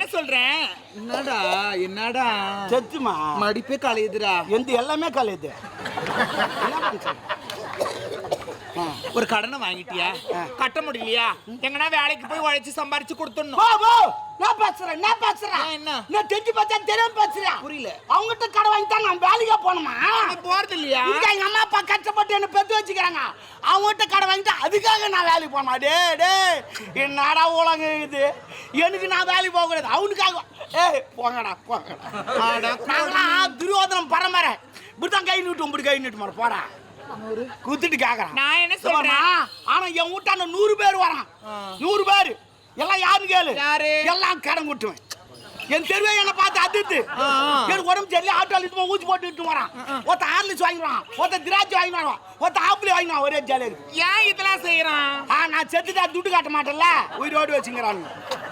என்ன சொல்றேன்? என்னடா செத்துமா மடிப்பே கலையுதுடா. எந்த எல்லாமே கலையுது. ஒரு கடனை வாங்கிட்டியா? கட்ட முடியலையா? எங்கன்னா வேலைக்கு போய் உழைச்சு சம்பாரிச்சு கொடுத்துடணும். நான் பேசுறேன் என்ன நான் தெரிஞ்சு பார்த்தா தெரியாம பேசுறேன். புரியல. அவங்ககிட்ட கடை வாங்கிட்டா நான் வேலைக்கா போகணுமா? போறது இல்லையா? எங்க அம்மா அப்பா கஷ்டப்பட்டு என்ன பெத்து வச்சுக்கிறாங்க. அவங்ககிட்ட கடை வாங்கிட்டா அதுக்காக நான் வேலைக்கு போகணுமா? டே என்னடா உலக இது? எனக்கு நான் வேலைக்கு போக கூடாது அவனுக்காக. போங்கடா நாங்களாம் துரியோதனம் பரம்பரை. இப்படித்தான் கை நீட்டு மாற போடா குத்துட்டு கேக்குறான். நான் என்ன சொல்றேன்? ஆனா என் வீட்டான 100 பேர் வரான். 100 பேர் எல்லாம் யாரு கேளு? எல்லாம் கடன் குட்டுவேன். என் தெருவே என்ன பார்த்து அதிர்த்து எனக்கு உடம்பு சரியில்லை. ஆட்டோ ஊசி போட்டு வரான். ஒருத்த ஹார்லிக்ஸ் வாங்கிடுவான், ஒருத்த திராட்சை வாங்கிடுவான், ஒருத்த ஆப்பிள் வாங்கிடுவான். ஒரே ஜாலியா இருக்கு. ஏன் இதெல்லாம் செய்யறான்? நான் செத்துட்டா துட்டு காட்ட மாட்டேன்ல, உயிரோடு வச்சுக்கிறான்.